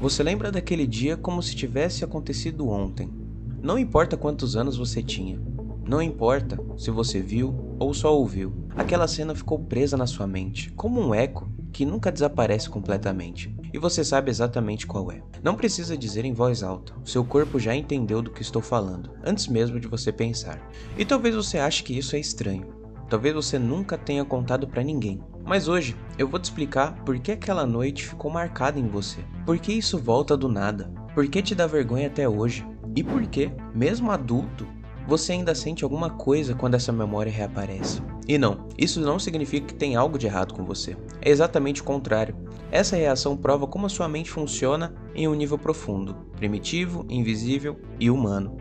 Você lembra daquele dia como se tivesse acontecido ontem. Não importa quantos anos você tinha. Não importa se você viu ou só ouviu. Aquela cena ficou presa na sua mente, como um eco que nunca desaparece completamente. E você sabe exatamente qual é. Não precisa dizer em voz alta. Seu corpo já entendeu do que estou falando, antes mesmo de você pensar. E talvez você ache que isso é estranho. Talvez você nunca tenha contado pra ninguém. Mas hoje eu vou te explicar por que aquela noite ficou marcada em você. Por que isso volta do nada? Por que te dá vergonha até hoje? E por que, mesmo adulto, você ainda sente alguma coisa quando essa memória reaparece? E não, isso não significa que tem algo de errado com você. É exatamente o contrário. Essa reação prova como a sua mente funciona em um nível profundo, primitivo, invisível e humano.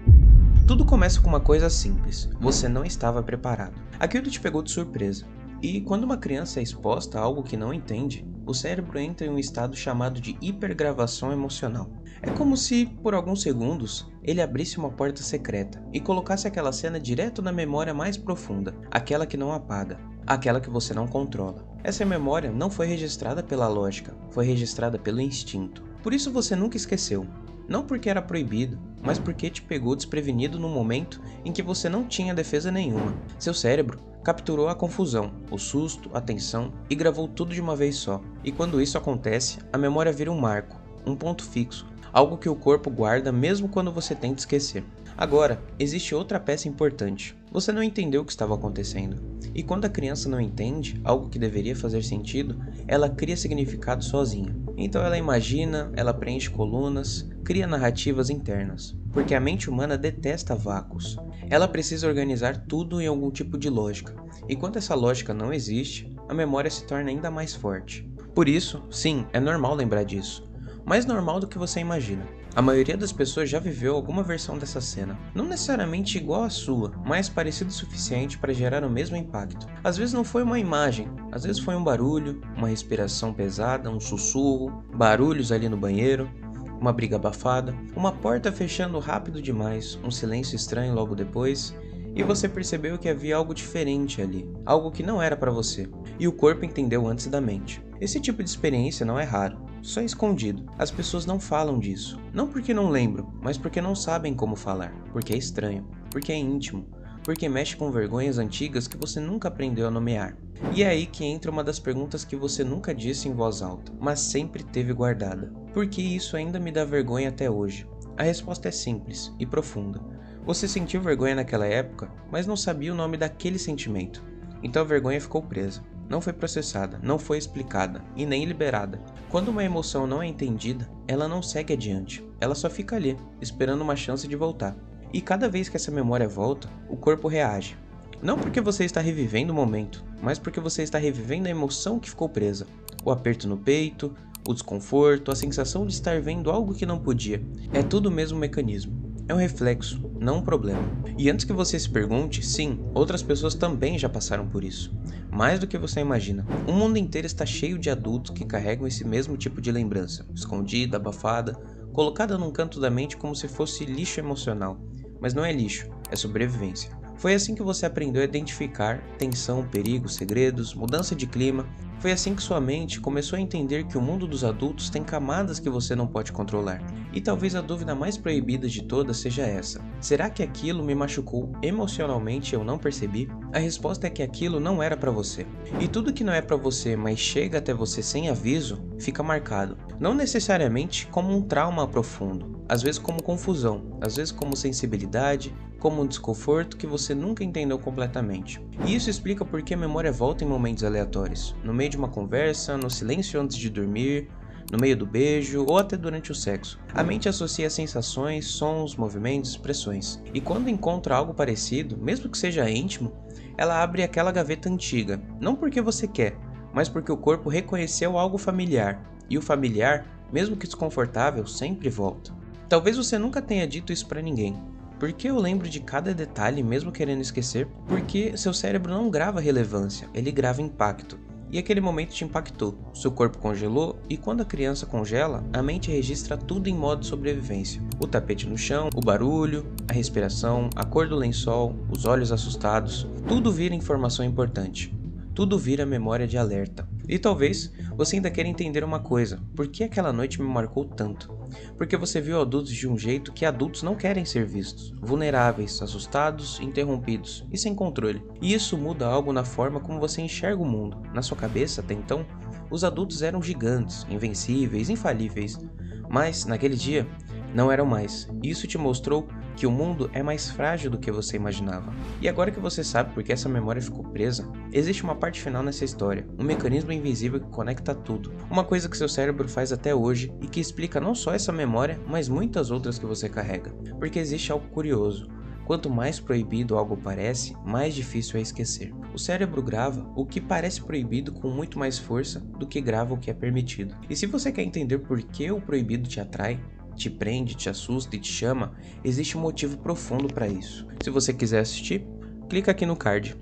Tudo começa com uma coisa simples. Você não estava preparado. Aquilo te pegou de surpresa. E quando uma criança é exposta a algo que não entende, o cérebro entra em um estado chamado de hipergravação emocional. É como se, por alguns segundos, ele abrisse uma porta secreta e colocasse aquela cena direto na memória mais profunda, aquela que não apaga, aquela que você não controla. Essa memória não foi registrada pela lógica, foi registrada pelo instinto. Por isso você nunca esqueceu. Não porque era proibido, mas porque te pegou desprevenido no momento em que você não tinha defesa nenhuma. Seu cérebro capturou a confusão, o susto, a tensão e gravou tudo de uma vez só. E quando isso acontece, a memória vira um marco, um ponto fixo, algo que o corpo guarda mesmo quando você tenta esquecer. Agora, existe outra peça importante. Você não entendeu o que estava acontecendo. E quando a criança não entende algo que deveria fazer sentido, ela cria significado sozinha. Então ela imagina, ela preenche colunas, cria narrativas internas. Porque a mente humana detesta vácuos. Ela precisa organizar tudo em algum tipo de lógica. E quando essa lógica não existe, a memória se torna ainda mais forte. Por isso, sim, é normal lembrar disso. Mais normal do que você imagina. A maioria das pessoas já viveu alguma versão dessa cena, não necessariamente igual à sua, mas parecido o suficiente para gerar o mesmo impacto. Às vezes não foi uma imagem, às vezes foi um barulho, uma respiração pesada, um sussurro, barulhos ali no banheiro, uma briga abafada, uma porta fechando rápido demais, um silêncio estranho logo depois, e você percebeu que havia algo diferente ali, algo que não era para você, e o corpo entendeu antes da mente. Esse tipo de experiência não é raro, só é escondido. As pessoas não falam disso, não porque não lembram, mas porque não sabem como falar, porque é estranho, porque é íntimo, porque mexe com vergonhas antigas que você nunca aprendeu a nomear. E é aí que entra uma das perguntas que você nunca disse em voz alta, mas sempre teve guardada. Por que isso ainda me dá vergonha até hoje? A resposta é simples e profunda. Você sentiu vergonha naquela época, mas não sabia o nome daquele sentimento. Então a vergonha ficou presa. Não foi processada, não foi explicada e nem liberada. Quando uma emoção não é entendida, ela não segue adiante. Ela só fica ali, esperando uma chance de voltar. E cada vez que essa memória volta, o corpo reage. Não porque você está revivendo o momento, mas porque você está revivendo a emoção que ficou presa. O aperto no peito, o desconforto, a sensação de estar vendo algo que não podia. É tudo o mesmo mecanismo. É um reflexo, não um problema. E antes que você se pergunte, sim, outras pessoas também já passaram por isso. Mais do que você imagina. O mundo inteiro está cheio de adultos que carregam esse mesmo tipo de lembrança, escondida, abafada, colocada num canto da mente como se fosse lixo emocional. Mas não é lixo, é sobrevivência. Foi assim que você aprendeu a identificar tensão, perigo, segredos, mudança de clima. Foi assim que sua mente começou a entender que o mundo dos adultos tem camadas que você não pode controlar. E talvez a dúvida mais proibida de todas seja essa: será que aquilo me machucou emocionalmente e eu não percebi? A resposta é que aquilo não era pra você. E tudo que não é pra você, mas chega até você sem aviso, fica marcado. Não necessariamente como um trauma profundo, às vezes como confusão, às vezes como sensibilidade, como um desconforto que você nunca entendeu completamente. E isso explica por que a memória volta em momentos aleatórios, no meio de uma conversa, no silêncio antes de dormir, no meio do beijo ou até durante o sexo. A mente associa sensações, sons, movimentos, expressões. E quando encontra algo parecido, mesmo que seja íntimo, ela abre aquela gaveta antiga, não porque você quer, mas porque o corpo reconheceu algo familiar. E o familiar, mesmo que desconfortável, sempre volta. Talvez você nunca tenha dito isso pra ninguém. Por que eu lembro de cada detalhe mesmo querendo esquecer? Porque seu cérebro não grava relevância, ele grava impacto. E aquele momento te impactou, seu corpo congelou e quando a criança congela, a mente registra tudo em modo sobrevivência. O tapete no chão, o barulho, a respiração, a cor do lençol, os olhos assustados, tudo vira informação importante. Tudo vira memória de alerta. E talvez você ainda queira entender uma coisa: por que aquela noite me marcou tanto? Porque você viu adultos de um jeito que adultos não querem ser vistos, vulneráveis, assustados, interrompidos e sem controle. E isso muda algo na forma como você enxerga o mundo. Na sua cabeça, até então, os adultos eram gigantes, invencíveis, infalíveis. Mas, naquele dia, não eram mais. Isso te mostrou que o mundo é mais frágil do que você imaginava. E agora que você sabe por que essa memória ficou presa, existe uma parte final nessa história, um mecanismo invisível que conecta tudo. Uma coisa que seu cérebro faz até hoje e que explica não só essa memória, mas muitas outras que você carrega. Porque existe algo curioso. Quanto mais proibido algo parece, mais difícil é esquecer. O cérebro grava o que parece proibido com muito mais força do que grava o que é permitido. E se você quer entender por que o proibido te atrai, te prende, te assusta e te chama, existe um motivo profundo para isso. Se você quiser assistir, clica aqui no card.